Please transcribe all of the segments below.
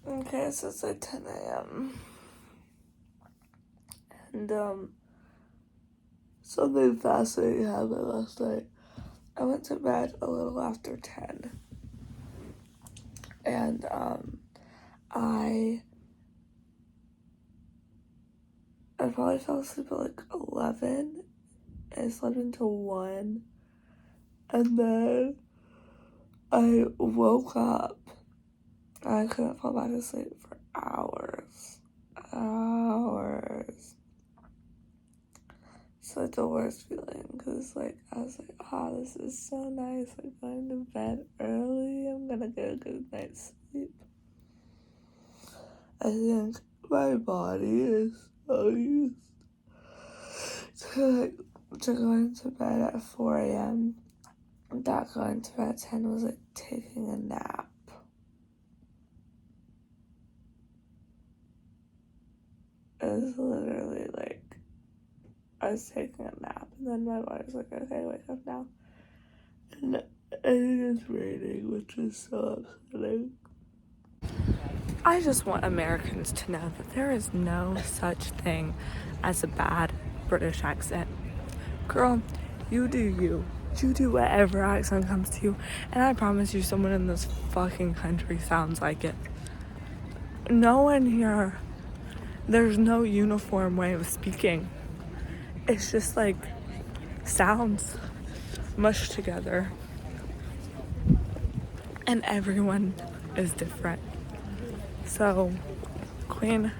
Okay, so it's like 10 a.m. And, something fascinating happened last night. I went to bed a little after 10. And, I probably fell asleep at like 11. And I slept until 1. And then I woke up. And I couldn't fall back asleep for hours. So it's the worst feeling because, like, I was like, oh, this is so nice. I'm going to bed early. I'm gonna get a good night's sleep. I think my body is so used to going to bed at 4 a.m. that going to bed at 10 was like taking a nap. It was literally like I was taking a nap, and then my body was like, okay, wake up now. And I think it's raining, which is so upsetting. I just want Americans to know that there is no such thing as a bad British accent. Girl, you do you. You do whatever accent comes to you, and I promise you someone in this fucking country sounds like it. No one here, there's no uniform way of speaking. It's just like sounds mushed together, and everyone is different. So, Queen,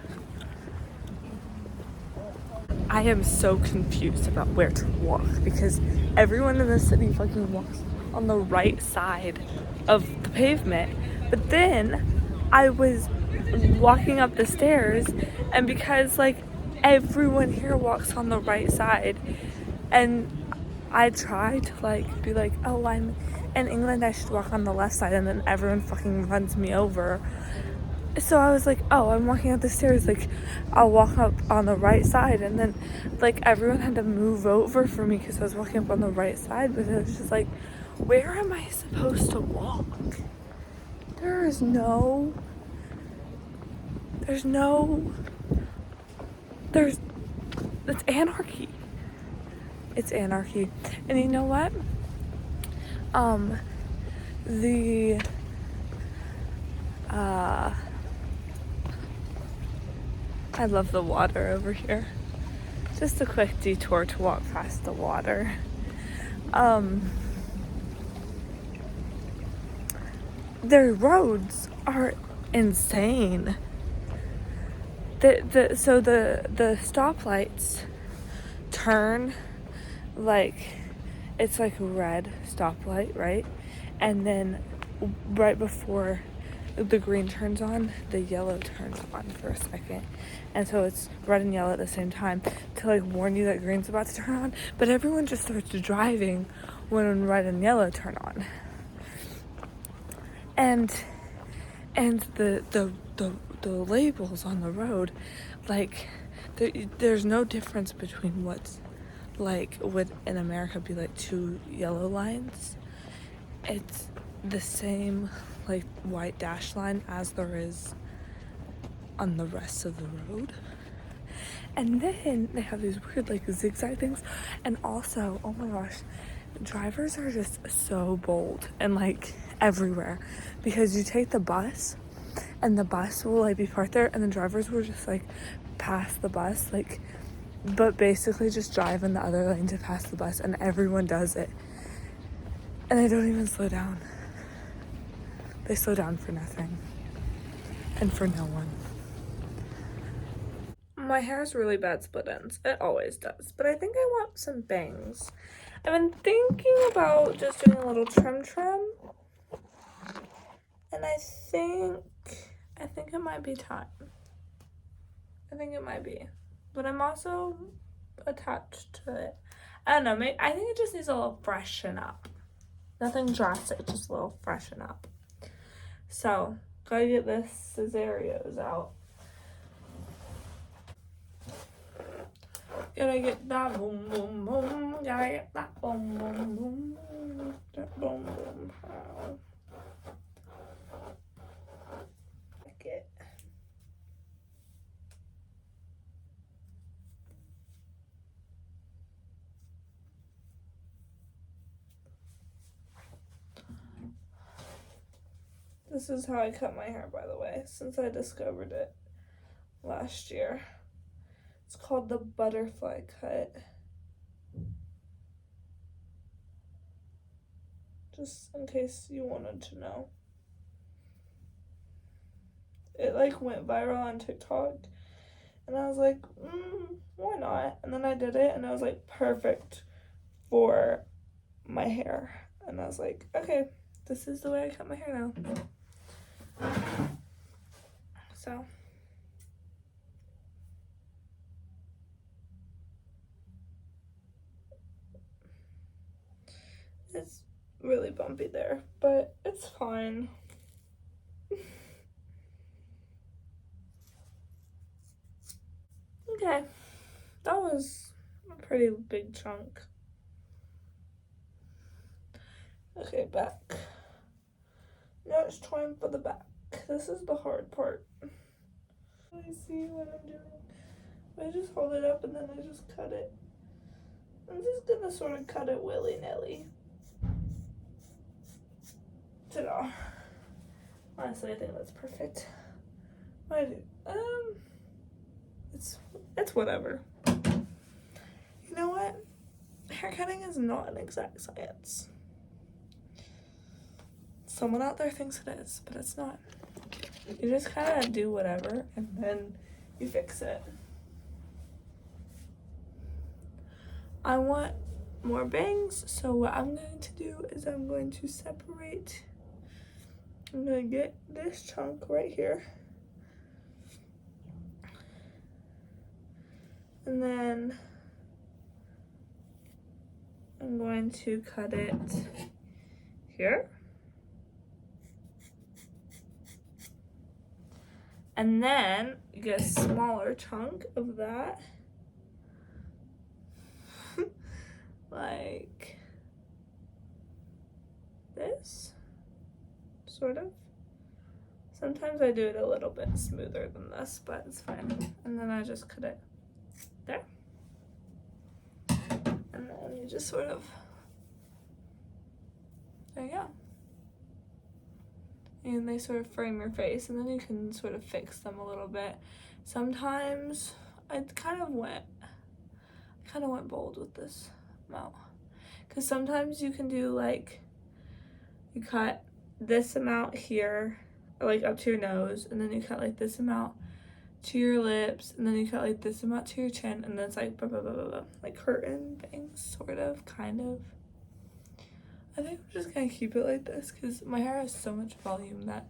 I am so confused about where to walk because everyone in the city fucking walks on the right side of the pavement. But then I was walking up the stairs, and because like everyone here walks on the right side, and I try to like be like, oh, I'm in England, I should walk on the left side, and then everyone fucking runs me over. So I was like, oh, I'm walking up the stairs, like I'll walk up on the right side, and then like everyone had to move over for me because I was walking up on the right side. But it was just like, where am I supposed to walk? It's anarchy. It's anarchy. And you know what? I love the water over here. Just a quick detour to walk past the water. Their roads are insane. So the stoplights turn like it's like red stoplight, right? And then right before the green turns on, the yellow turns on for a second. And so it's red and yellow at the same time to like warn you that green's about to turn on. But everyone just starts driving when red and yellow turn on. And the labels on the road, like there's no difference between what's like would in America be like two yellow lines. It's the same like white dash line as there is on the rest of the road. And then they have these weird like zigzag things. And also, oh my gosh, drivers are just so bold and like everywhere, because you take the bus and the bus will like be parked there, and the drivers will just like pass the bus, like, but basically just drive in the other lane to pass the bus, and everyone does it. And they don't even slow down. They slow down for nothing and for no one. My hair is really bad split ends. It always does. But I think I want some bangs. I've been thinking about just doing a little trim. And I think it might be time. I think it might be. But I'm also attached to it. I don't know. Maybe, I think it just needs a little freshen up. Nothing drastic, just a little freshen up. So, gotta get this Cesareos out. Gotta get that boom, boom, boom. Gotta get that boom, boom, boom. That boom, boom, pow. Okay. This is how I cut my hair, by the way, since I discovered it last year. It's called the butterfly cut. Just in case you wanted to know. It like went viral on TikTok, and I was like, why not? And then I did it, and I was like, perfect for my hair. And I was like, okay, this is the way I cut my hair now. So it's really bumpy there, but it's fine. Okay, that was a pretty big chunk. Okay, back. Now it's time for the back. This is the hard part. I see what I'm doing. I just hold it up and then I just cut it. I'm just gonna sort of cut it willy-nilly. Ta-da. Honestly, I think that's perfect. What do I do? It's whatever. You know what? Hair cutting is not an exact science. Someone out there thinks it is, but it's not. You just kind of do whatever and then you fix it. I want more bangs, so what I'm going to do is I'm going to separate. I'm going to get this chunk right here. And then I'm going to cut it here. And then you get a smaller chunk of that. Like this, sort of. Sometimes I do it a little bit smoother than this, but it's fine. And then I just cut it there. And then you just sort of, there you go. And they sort of frame your face, and then you can sort of fix them a little bit. Sometimes I kind of went bold with this amount, because sometimes you can do like, you cut this amount here, like up to your nose, and then you cut like this amount to your lips, and then you cut like this amount to your chin, and then it's like blah, blah, blah, blah, blah, like curtain bangs, sort of, kind of. I think I'm just gonna keep it like this because my hair has so much volume that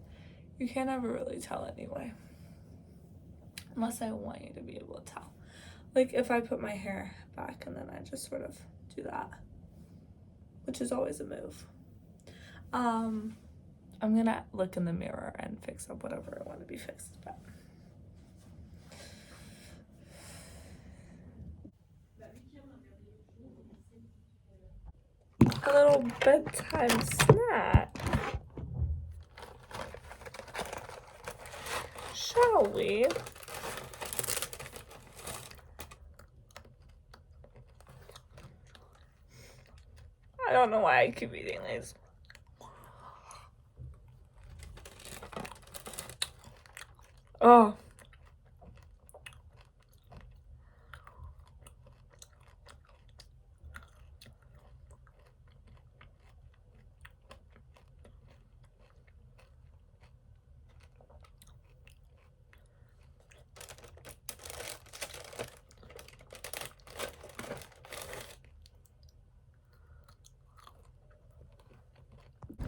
you can't ever really tell anyway. Unless I want you to be able to tell. Like if I put my hair back and then I just sort of do that, which is always a move. I'm gonna look in the mirror and fix up whatever I want to be fixed about. A little bedtime snack. Shall we? I don't know why I keep eating these. Oh.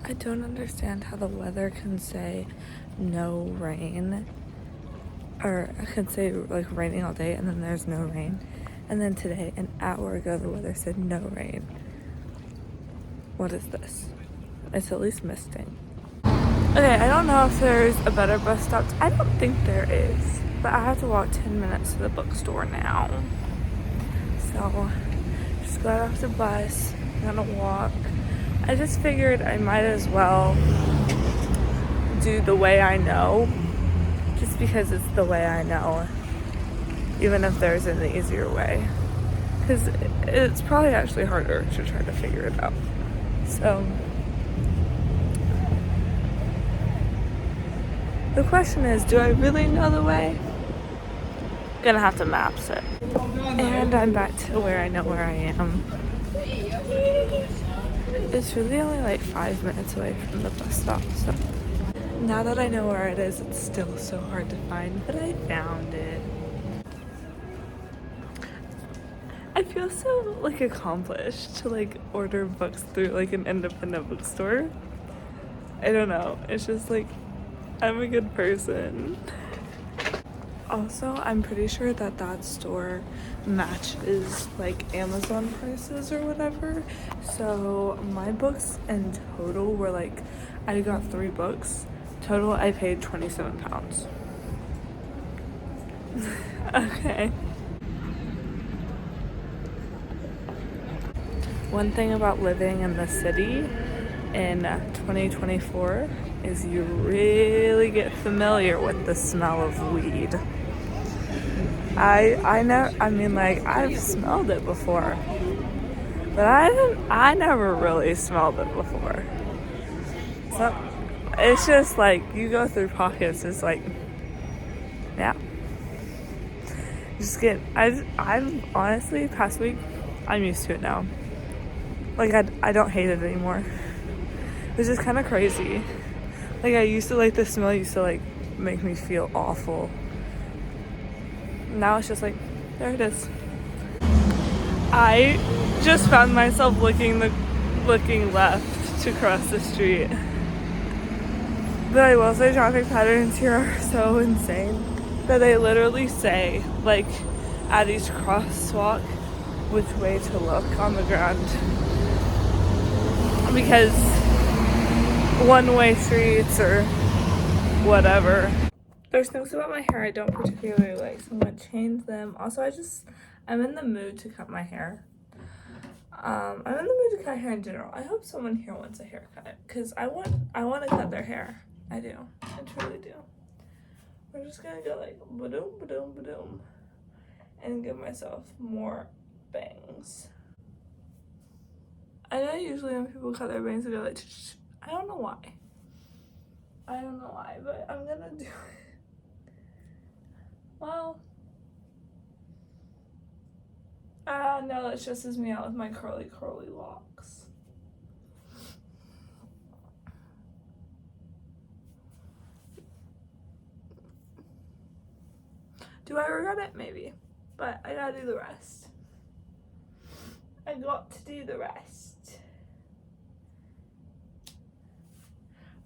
I don't understand how the weather can say no rain, or I can say like raining all day and then there's no rain, and then today, an hour ago, the weather said no rain. What is this? It's at least misting. Okay, I don't know if there's a better bus stop. I don't think there is, but I have to walk 10 minutes to the bookstore now. So, just got off the bus, I'm gonna walk. I just figured I might as well do the way I know, just because it's the way I know, even if there's an easier way, because it's probably actually harder to try to figure it out. So The question is, do I really know the way? Gonna have to maps it. And I'm back to where I know where I am. It's really only like 5 minutes away from the bus stop, so now that I know where it is, it's still so hard to find, but I found it. I feel so like accomplished to like order books through like an independent bookstore. I don't know, it's just like I'm a good person. Also, I'm pretty sure that that store matches like Amazon prices or whatever. So my books in total were like, I got 3 books. Total, I paid £27. Okay. One thing about living in the city in 2024 is you really get familiar with the smell of weed. I've smelled it before, but I never really smelled it before. So it's just like you go through pockets. It's like, yeah. I'm honestly past week, I'm used to it now. Like I don't hate it anymore. It's just kind of crazy. Like I used to like the smell used to like make me feel awful. Now it's just like, there it is. I just found myself looking left to cross the street. But I will say traffic patterns here are so insane that they literally say, like, at each crosswalk, which way to look on the ground. Because one-way streets or whatever. There's things about my hair I don't particularly like, so I'm gonna change them. Also, I'm in the mood to cut my hair. I'm in the mood to cut hair in general. I hope someone here wants a haircut, because I want to cut their hair. I do. I truly do. We're just gonna go like ba-doom, ba-doom, ba-doom, and give myself more bangs. I know usually when people cut their bangs, they go like, shh. I don't know why, but I'm gonna do it. Well, no, that stresses me out with my curly locks. Do I regret it? Maybe, but I gotta do the rest. I got to do the rest.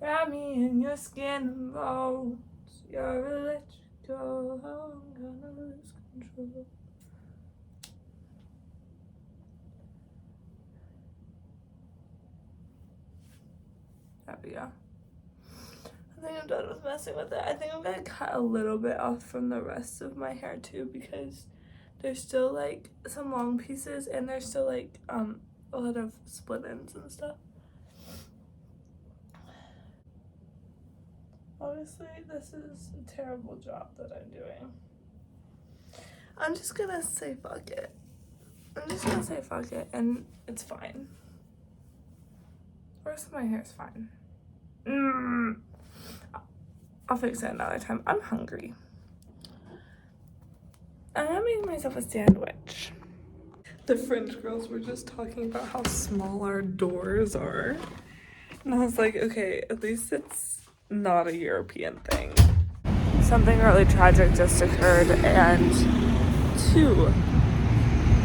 Wrap me in your skin and bones. You're electrical. I'm gonna lose control. There we go. I think I'm done with messing with it. I think I'm gonna cut a little bit off from the rest of my hair too, because there's still like some long pieces and there's still like a lot of split ends and stuff. Honestly, this is a terrible job that I'm doing. I'm just gonna say fuck it. And it's fine. The rest of my hair is fine. I'll fix it another time. I'm hungry. I'm gonna make myself a sandwich. The French girls were just talking about how small our doors are. And I was like, okay, at least it's not a European thing. Something really tragic just occurred, and 2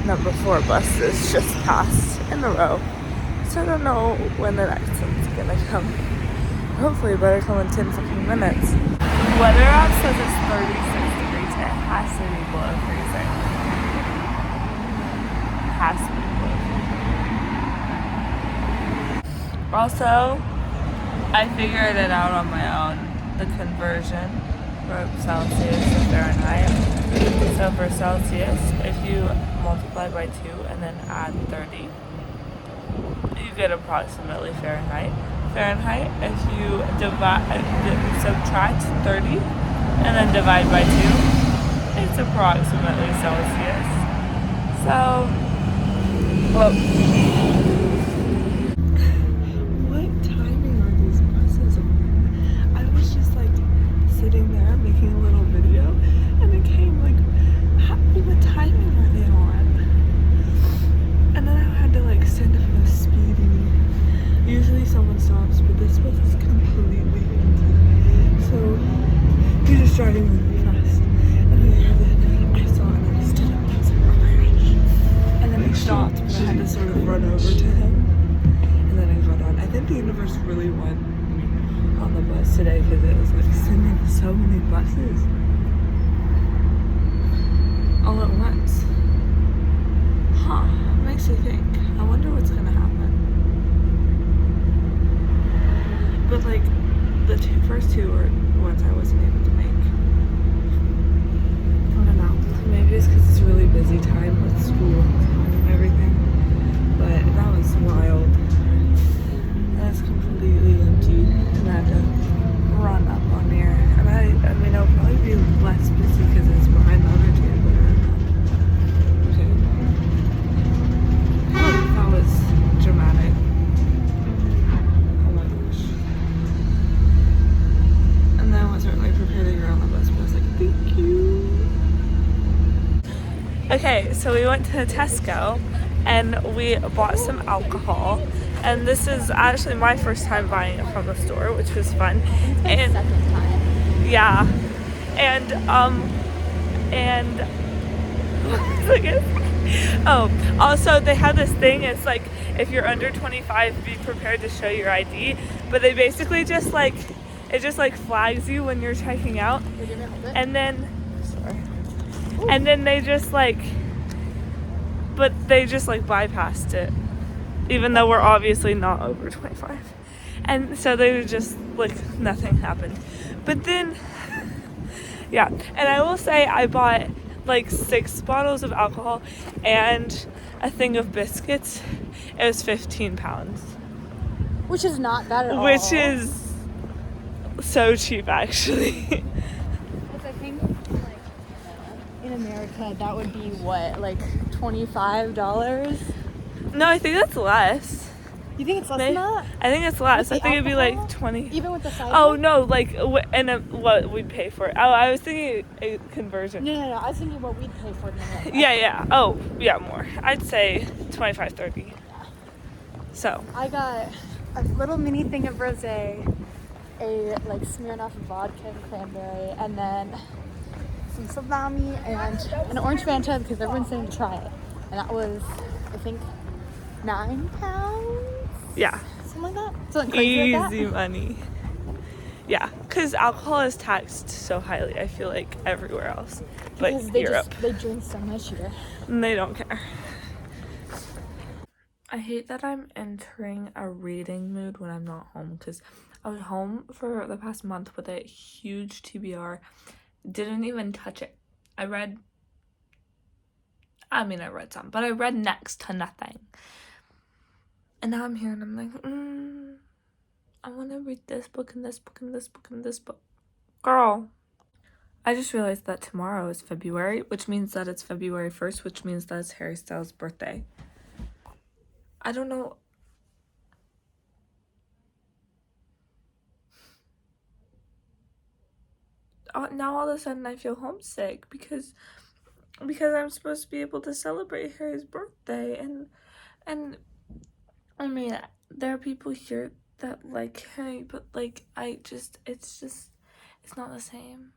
number 4 buses just passed in a row. So I don't know when the next one's gonna come. Hopefully it better come in 10 fucking minutes. Weather app says it's 36 degrees. It has to be below freezing. Has to be below freezing. Also, I figured it out on my own, the conversion from Celsius to Fahrenheit. So for Celsius, if you multiply by 2 and then add 30, you get approximately Fahrenheit. If you subtract 30 and then divide by 2, it's approximately Celsius. So, well, what timing are these buses on? I was just like sitting there making a little video, and it came like, what timing are they on? And then I had to like stand up and go speeding. Usually someone stops, but this bus is completely empty. So he's just driving really fast. And then I saw it and I stood up and I was like, oh my gosh. And then he stopped, but I had to sort of run over to him. And then I got on. I think the universe really won on the bus today because it was like sending so many buses all at once. Huh. Makes you think. I wonder what's gonna happen. But like the first two were ones I wasn't able to make. I don't know. Maybe it's because it's a really busy time with school and everything. But that was wild. That's completely empty, and I had to run up on here. And I mean, it'll probably be less busy because it's behind the other two, but I don't know. Okay. Oh, that was dramatic. Oh my gosh. And then I wasn't really prepared to get on the bus, but I was like, thank you. Okay, so we went to Tesco and we bought some alcohol. And this is actually my first time buying it from the store, which was fun. And second time. Yeah. And oh, also they have this thing, it's like if you're under 25, be prepared to show your ID, but they basically just like, it just like flags you when you're checking out. And then and then they just like bypassed it, even though we're obviously not over 25. And so they were just like, nothing happened. But then, yeah. And I will say I bought like 6 bottles of alcohol and a thing of biscuits. It was 15 pounds. Which is not bad at all. Which is so cheap, actually. Because I think, like, in America, that would be what, like $25? No, I think that's less. You think it's less than that? I think it's less. With I think it'd be alcohol? like 20. Even with the side? Oh no, like what we'd pay for it. Oh, I was thinking a conversion. No. I was thinking what we'd pay for it in America. Yeah. Oh, yeah, more. I'd say 25, 30. Yeah. So. I got a little mini thing of rosé, a like Smirnoff vodka and cranberry, and then some salami and an orange Fanta because everyone's saying to try it. And that was, I think, £9. Yeah. Something like that. Something crazy like that. Easy money. Yeah, because alcohol is taxed so highly, I feel like, everywhere else. Because Like they Europe. they drink so much here. And they don't care. I hate that I'm entering a reading mood when I'm not home, because I was home for the past month with a huge TBR. Didn't even touch it. I read some, but I read next to nothing. And now I'm here and I'm like, I want to read this book and this book and this book and this book. Girl. I just realized that tomorrow is February, which means that it's February 1st, which means that it's Harry Styles' birthday. I don't know. Now all of a sudden I feel homesick because I'm supposed to be able to celebrate Harry's birthday, and I mean, there are people here that like Harry, but like it's not the same.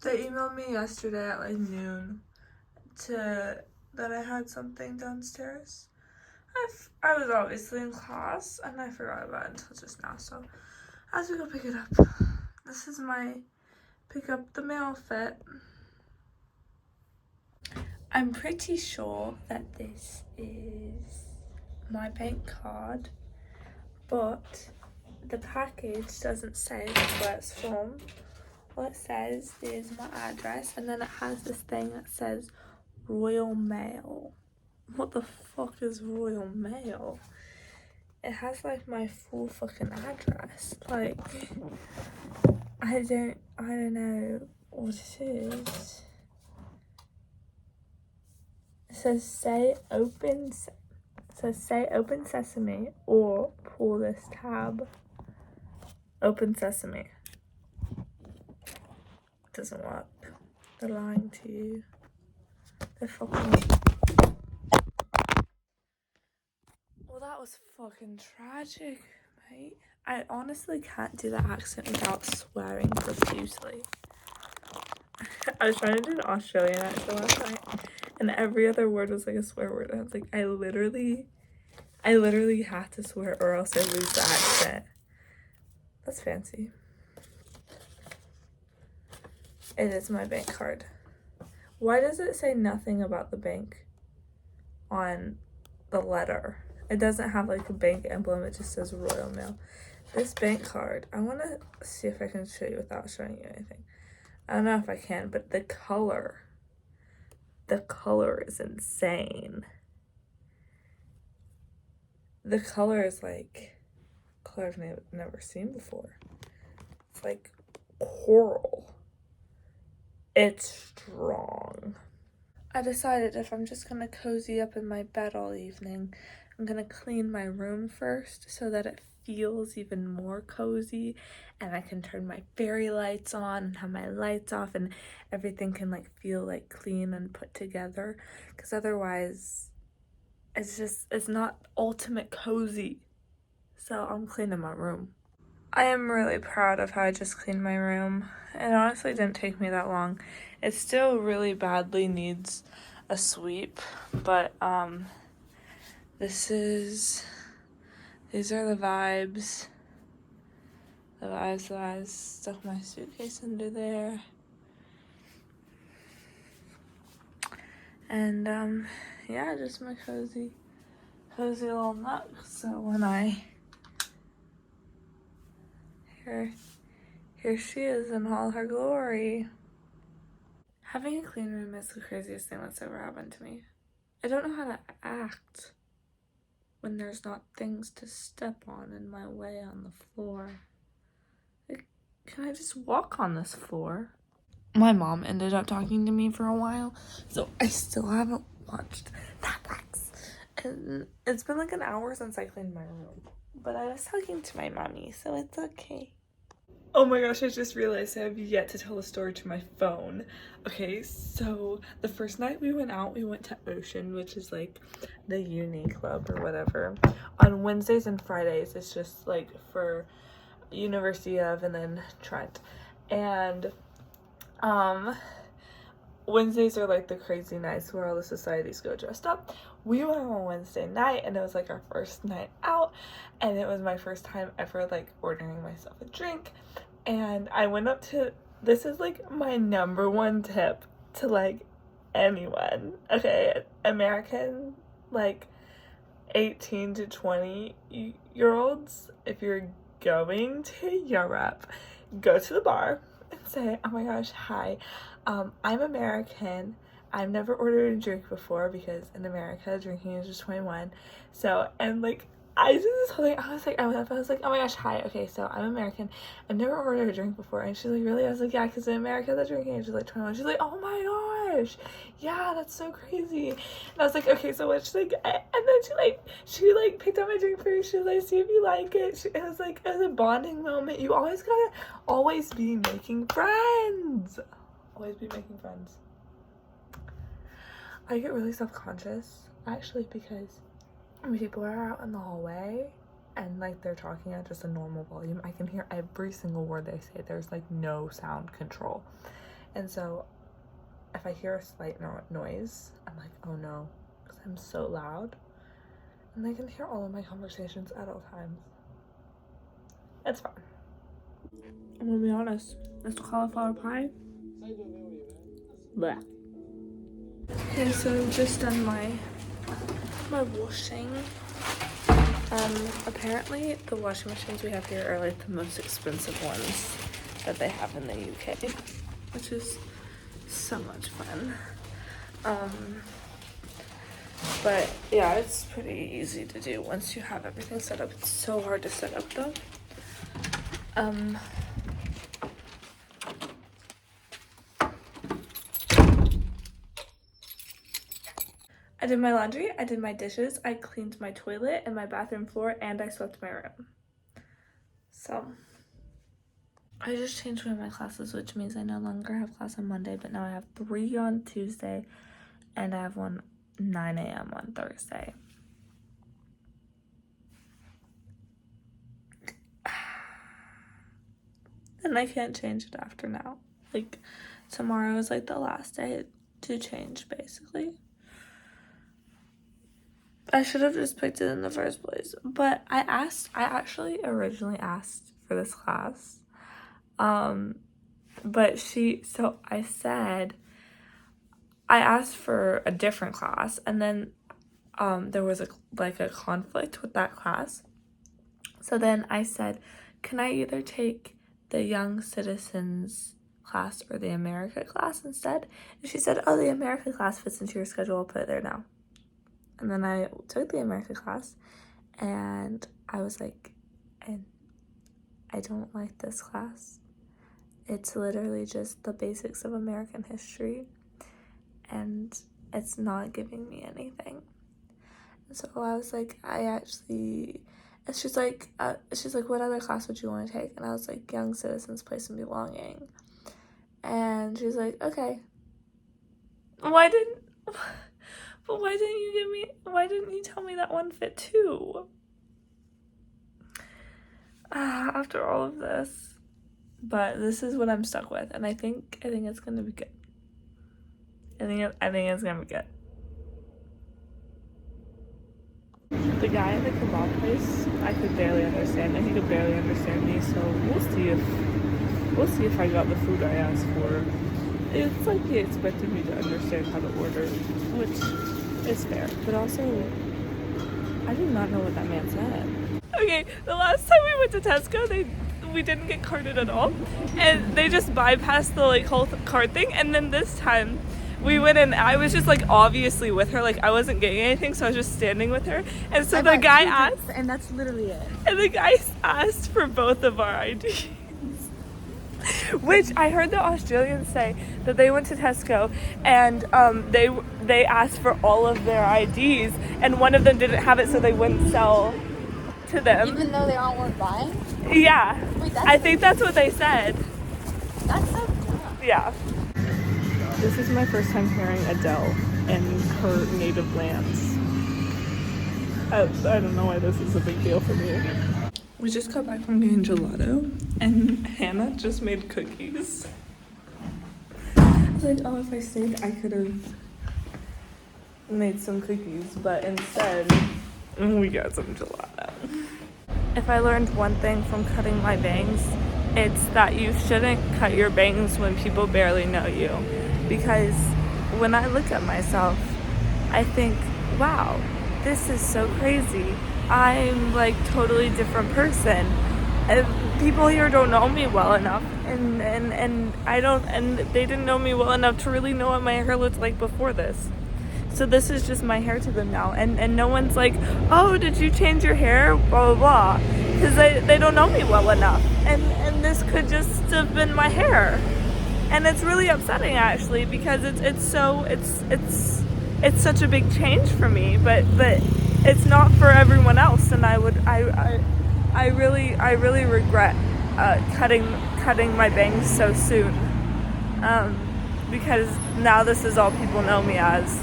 They emailed me yesterday at like noon that I had something downstairs. I was obviously in class and I forgot about it until just now, so I have to go pick it up. This is my pick up the mail fit. I'm pretty sure that this is my bank card, but the package doesn't say where it's from. What it says is my address, and then it has this thing that says Royal Mail. What the fuck is Royal Mail? It has like my full fucking address. Like, I don't know what it is. It says say open. So say open sesame or pull this tab. Open sesame. Doesn't work. They're lying to you. They're fucking. Well, that was fucking tragic, mate. I honestly can't do that accent without swearing profusely. I was trying to do an Australian accent last night, and every other word was like a swear word. I was like, I literally have to swear or else I lose the accent. That's fancy. It is my bank card. Why does it say nothing about the bank on the letter? It doesn't have like a bank emblem, it just says Royal Mail. This bank card, I want to see if I can show you without showing you anything. I don't know if I can, but the color is insane. The color is like color I've never seen before. It's like coral. It's strong. I decided if I'm just gonna cozy up in my bed all evening, I'm gonna clean my room first so that it feels even more cozy, and I can turn my fairy lights on and have my lights off and everything can like feel like clean and put together, because otherwise it's not ultimate cozy. So I'm cleaning my room. I am really proud of how I just cleaned my room. It honestly didn't take me that long. It still really badly needs a sweep, but these are the vibes. The vibes. Stuck my suitcase under there. And yeah, just my cozy little nook. So when here she is in all her glory. Having a clean room is the craziest thing that's ever happened to me. I don't know how to act when there's not things to step on in my way on the floor. Like, can I just walk on this floor? My mom ended up talking to me for a while, so I still haven't watched Netflix. And it's been like an hour since I cleaned my room. But I was talking to my mommy, so it's okay. Oh my gosh, I just realized I have yet to tell a story to my phone. Okay, so the first night we went out, we went to Ocean, which is like the uni club or whatever. On Wednesdays and Fridays, it's just like for University of and then Trent. And Wednesdays are like the crazy nights where all the societies go dressed up. We went on Wednesday night and it was like our first night out, and it was my first time ever like ordering myself a drink. And I went up to, this is like my number one tip to like anyone, okay, American, like 18 to 20 year olds, if you're going to Europe, go to the bar and say, oh my gosh, hi, I'm American. I've never ordered a drink before because in America drinking is just 21. So, and like I did this whole thing. I was like, oh my gosh, hi. Okay, so I'm American. I've never ordered a drink before. And she's like, really? I was like, yeah, because in America the drinking age is like 21. She's like, oh my gosh, yeah, that's so crazy. And I was like, okay, so what? She's like, and then she picked up my drink for me. She was like, see if you like it. It was like, it was a bonding moment. You always gotta be making friends. Always be making friends. I get really self-conscious actually because when people are out in the hallway and like they're talking at just a normal volume, I can hear every single word they say. There's like no sound control. And so if I hear a slight noise, I'm like, oh no, because I'm so loud. And they can hear all of my conversations at all times. It's fun. I'm gonna be honest, this cauliflower pie, bleh. Okay, so I've just done my washing. Apparently the washing machines we have here are like the most expensive ones that they have in the UK, which is so much fun. But yeah, it's pretty easy to do once you have everything set up. It's so hard to set up though. I did my laundry, I did my dishes, I cleaned my toilet and my bathroom floor, and I swept my room. So I just changed one of my classes, which means I no longer have class on Monday, but now I have 3 on Tuesday, and I have one 9 a.m. on Thursday. And I can't change it after now. Like, tomorrow is like the last day to change, basically. I should have just picked it in the first place. But I actually originally asked for this class. But I asked for a different class, and then there was a conflict with that class. So then I said, can I either take the Young Citizens class or the America class instead? And she said, oh, the America class fits into your schedule, I'll put it there now. And then I took the America class, and I was like, I don't like this class. It's literally just the basics of American history, and it's not giving me anything. And so I was like, and she's like, what other class would you want to take? And I was like, Young Citizens, Place and Belonging. And she's like, okay. Why didn't you tell me that one fit too? After all of this. But this is what I'm stuck with, and I think it's gonna be good. I think it's gonna be good. The guy at the kebab place, I could barely understand, and he could barely understand me. So we'll see if I got the food I asked for. It's like he expected me to understand how to order, which is fair. But also, I did not know what that man said. Okay, the last time we went to Tesco, we didn't get carded at all, and they just bypassed the whole card thing. And then this time we went in, I was just obviously with her, I wasn't getting anything, so I was just standing with her. And so the guy asked, and that's literally it. And the guy asked for both of our IDs. Which I heard the Australians say that they went to Tesco and they asked for all of their IDs, and one of them didn't have it, so they wouldn't sell to them. Even though they all weren't buying? Yeah. Wait, I think that's what they said. That's so dumb. Yeah. This is my first time hearing Adele in her native lands. I don't know why this is a big deal for me. We just got back from getting gelato, and Hannah just made cookies. I was like, oh, if I stayed, I could have made some cookies, but instead, we got some gelato. If I learned one thing from cutting my bangs, it's that you shouldn't cut your bangs when people barely know you. Because when I look at myself, I think, wow, this is so crazy. I'm totally different person. People here don't know me well enough, and they didn't know me well enough to really know what my hair looked like before this. So this is just my hair to them now, and no one's like, oh, did you change your hair, blah blah blah, because they don't know me well enough, and this could just have been my hair, and it's really upsetting actually, because it's such a big change for me, but it's not for everyone else, and I really regret cutting my bangs so soon, because now this is all people know me as.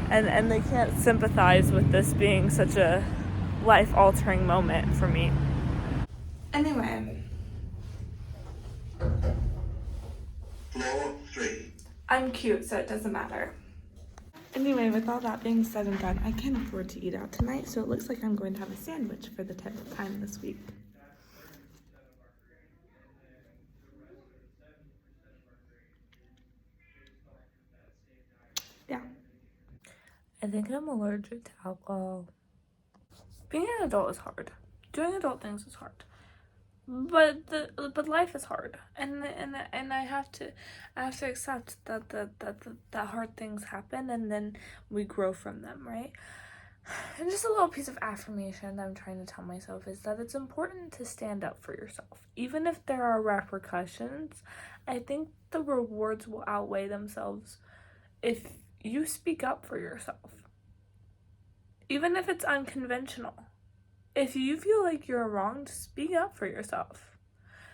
And they can't sympathize with this being such a life-altering moment for me. Anyway. Floor 3. I'm cute, so it doesn't matter. Anyway, with all that being said and done, I can't afford to eat out tonight, so it looks like I'm going to have a sandwich for the 10th time this week. Yeah. I think I'm allergic to alcohol. Being an adult is hard. Doing adult things is hard. But life is hard, and I have to accept that hard things happen, and then we grow from them, right? And just a little piece of affirmation that I'm trying to tell myself is that it's important to stand up for yourself, even if there are repercussions. I think the rewards will outweigh themselves if you speak up for yourself. even if it's unconventional. If you feel like you're wronged, speak up for yourself.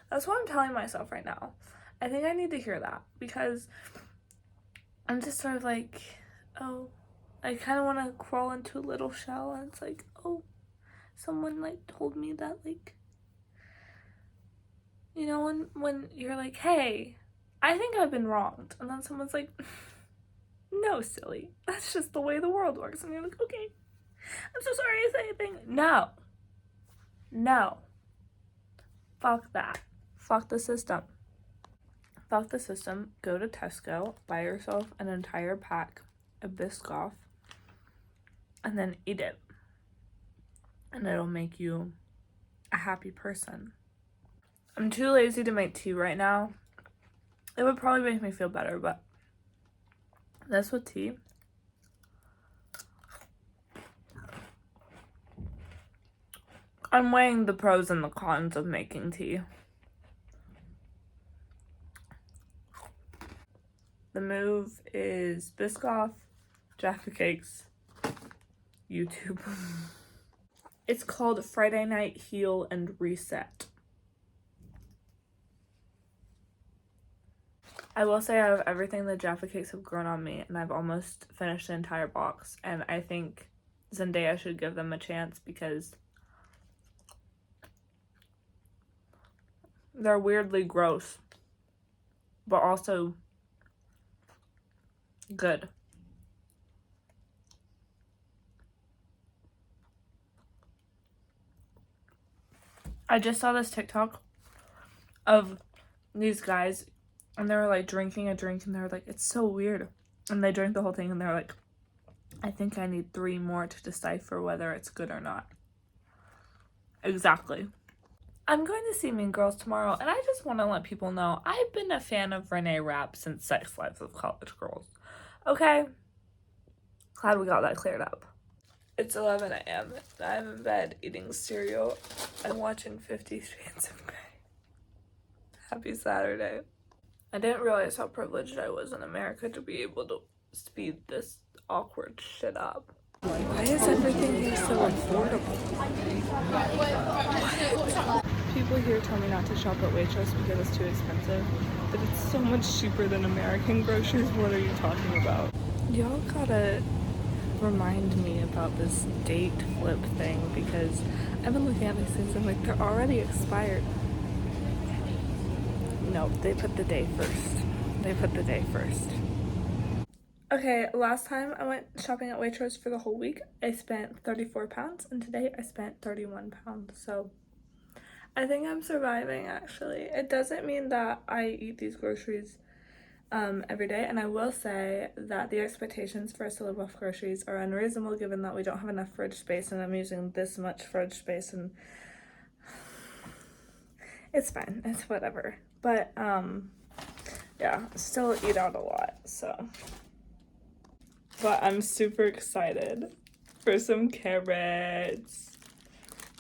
That's what I'm telling myself right now. I think I need to hear that because I'm just sort of like, oh, I kind of want to crawl into a little shell, and it's like, oh, someone like told me that, like, you know, when you're like, hey, I think I've been wronged, and then someone's like, no, silly, that's just the way the world works, and you're like, okay, I'm so sorry to say anything. No, fuck that, fuck the system. Fuck the system. Go to Tesco, buy yourself an entire pack of Biscoff, and then eat it. And it'll make you a happy person. I'm too lazy to make tea right now. It would probably make me feel better, but that's with tea. I'm weighing the pros and the cons of making tea. The move is Biscoff, Jaffa Cakes, YouTube. It's called Friday Night Heal and Reset. I will say, out of everything, the Jaffa Cakes have grown on me, and I've almost finished the entire box, and I think Zendaya should give them a chance because they're weirdly gross, but also good. I just saw this TikTok of these guys, and they were like drinking a drink, and they were like, it's so weird. And they drank the whole thing, and they're like, I think I need 3 more to decipher whether it's good or not. Exactly. I'm going to see Mean Girls tomorrow, and I just want to let people know I've been a fan of Renee Rapp since Sex Lives of College Girls. Okay? Glad we got that cleared up. It's 11 a.m. I'm in bed eating cereal and watching 50 Shades of Grey. Happy Saturday. I didn't realize how privileged I was in America to be able to speed this awkward shit up. Why is everything here so affordable? People here tell me not to shop at Waitrose because it's too expensive, but it's so much cheaper than American groceries. What are you talking about? Y'all gotta remind me about this date flip thing because I've been looking at these things and like they're already expired. No, they put the day first. Okay, last time I went shopping at Waitrose for the whole week, I spent £34, and today I spent £31, so I think I'm surviving, actually. It doesn't mean that I eat these groceries every day, and I will say that the expectations for us to live off groceries are unreasonable given that we don't have enough fridge space, and I'm using this much fridge space, and it's fine, it's whatever. But, yeah, still eat out a lot, so. But I'm super excited for some carrots.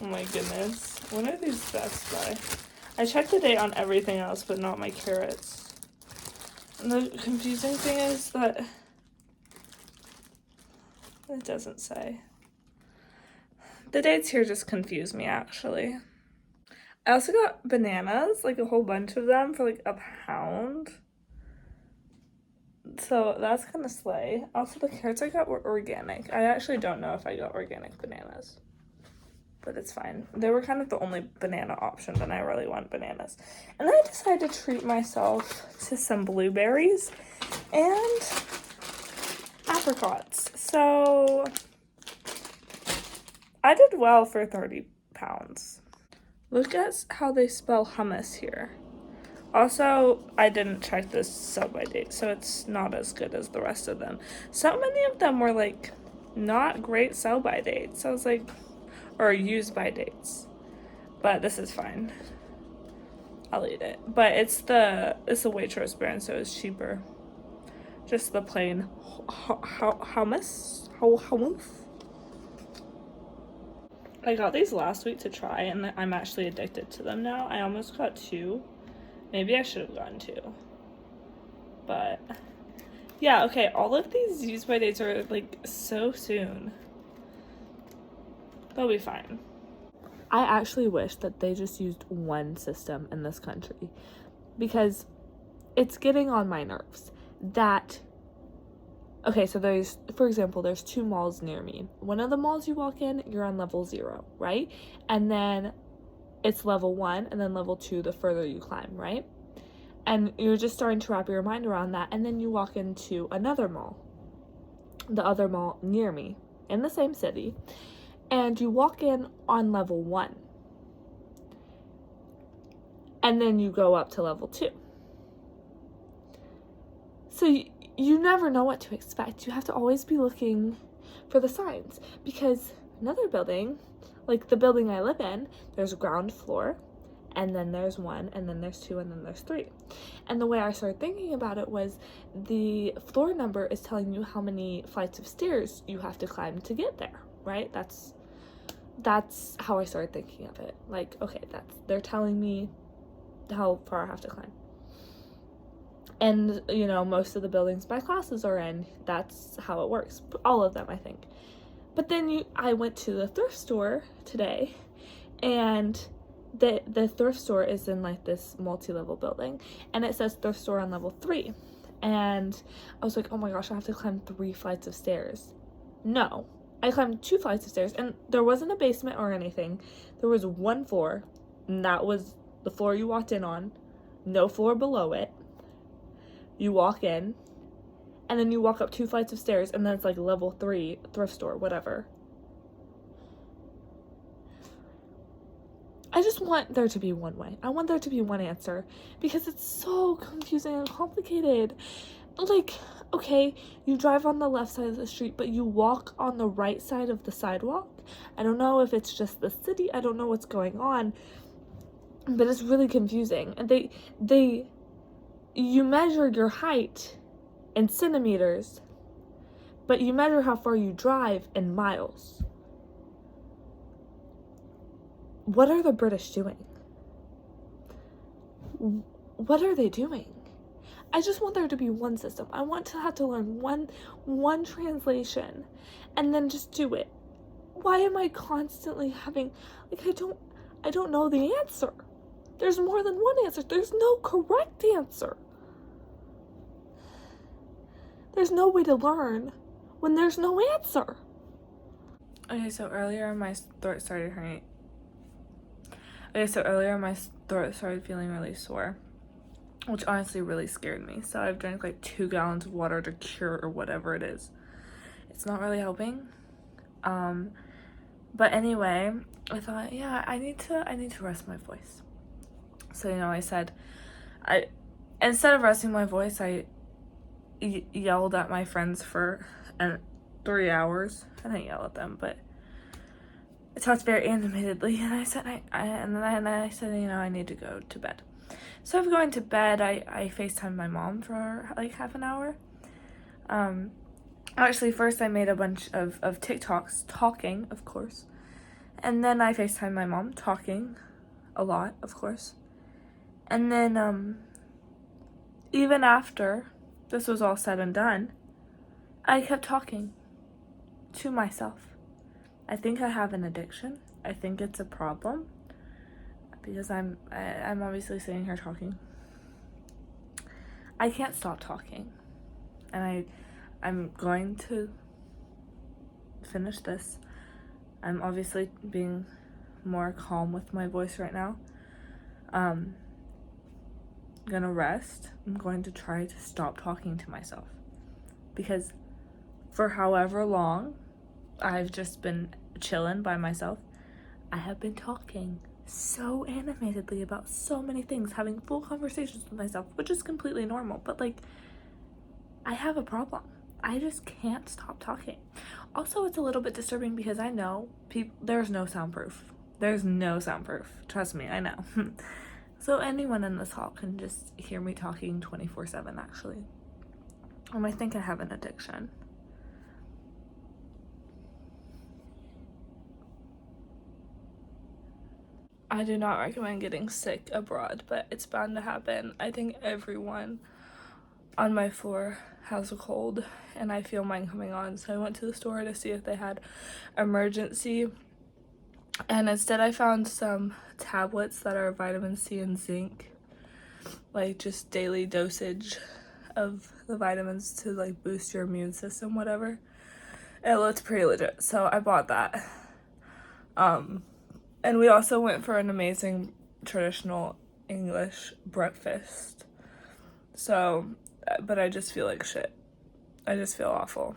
Oh my goodness. When are these Best Buy? I checked the date on everything else, but not my carrots. And the confusing thing is that it doesn't say. The dates here just confuse me, actually. I also got bananas, like a whole bunch of them for like £1. So that's kind of slay. Also, the carrots I got were organic. I actually don't know if I got organic bananas, but it's fine. They were kind of the only banana option, and I really want bananas. And then I decided to treat myself to some blueberries and apricots. So I did well for £30. Look at how they spell hummus here. Also, I didn't check this sell-by date, so it's not as good as the rest of them. So many of them were, like, not great sell-by dates. I was like, or use-by dates. But this is fine. I'll eat it. But it's a Waitrose brand, so it's cheaper. Just the plain hummus. I got these last week to try, and I'm actually addicted to them now. I almost got 2. Maybe I should have gotten 2. But yeah, okay, all of these use by dates are like so soon. They'll be fine. I actually wish that they just used one system in this country, because it's getting on my nerves that, okay, so there's, for example, there's 2 malls near me. One of the malls you walk in, you're on level 0, right? And then it's level 1 and then level 2 the further you climb, right? And you're just starting to wrap your mind around that, and then you walk into another mall, the other mall near me in the same city, and you walk in on level 1, and then you go up to level 2. So you never know what to expect. You have to always be looking for the signs, because another building, like the building I live in, there's a ground floor, and then there's 1, and then there's 2, and then there's 3. And the way I started thinking about it was the floor number is telling you how many flights of stairs you have to climb to get there, right? That's how I started thinking of it. Like, okay, they're telling me how far I have to climb. And, you know, most of the buildings my classes are in, that's how it works. All of them, I think. But then I went to the thrift store today, and the thrift store is in like this multi-level building, and it says thrift store on level 3. And I was like, oh my gosh, I have to climb 3 flights of stairs. No, I climbed 2 flights of stairs, and there wasn't a basement or anything. There was 1 floor, and that was the floor you walked in on. No floor below it. You walk in, and then you walk up 2 flights of stairs, and then it's like level 3 thrift store, whatever. I just want there to be one way. I want there to be one answer, because it's so confusing and complicated. Like, okay, you drive on the left side of the street, but you walk on the right side of the sidewalk. I don't know if it's just the city. I don't know what's going on, but it's really confusing. And you measure your height in centimeters, but you measure how far you drive in miles. What are the British doing? What are they doing? I just want there to be one system. I want to have to learn one translation and then just do it. Why am I constantly having, like, I don't know the answer. There's more than one answer. There's no correct answer. There's no way to learn when there's no answer. Okay, so earlier my throat started hurting. My throat started feeling really sore, which honestly really scared me. So I've drank like 2 gallons of water to cure or whatever it is. It's not really helping. But anyway, I thought, yeah, I need to rest my voice. So, you know, I said, instead of resting my voice, I yelled at my friends for 3 hours. I didn't yell at them, but I talked very animatedly, and I said, I said, you know, I need to go to bed. So I'm going to bed. I FaceTimed my mom for like half an hour. Actually, first I made a bunch of TikToks talking, of course. And then I FaceTimed my mom talking a lot, of course. And then, even after this was all said and done, I kept talking to myself. I think I have an addiction. I think it's a problem, because I'm obviously sitting here talking. I can't stop talking, and I'm going to finish this. I'm obviously being more calm with my voice right now. I'm gonna rest. I'm going to try to stop talking to myself, because for however long I've just been chilling by myself, I have been talking so animatedly about so many things, having full conversations with myself, which is completely normal, but like, I have a problem. I just can't stop talking. Also, it's a little bit disturbing because I know there's no soundproof. There's no soundproof. Trust me, I know. So anyone in this hall can just hear me talking 24/7, actually. I think I have an addiction. I do not recommend getting sick abroad, but it's bound to happen. I think everyone on my floor has a cold, and I feel mine coming on, so I went to the store to see if they had emergency And instead I found some tablets that are vitamin C and zinc, like just daily dosage of the vitamins to like boost your immune system, whatever. It looked pretty legit, so I bought that. And we also went for an amazing traditional English breakfast. So, but I just feel like shit. I just feel awful.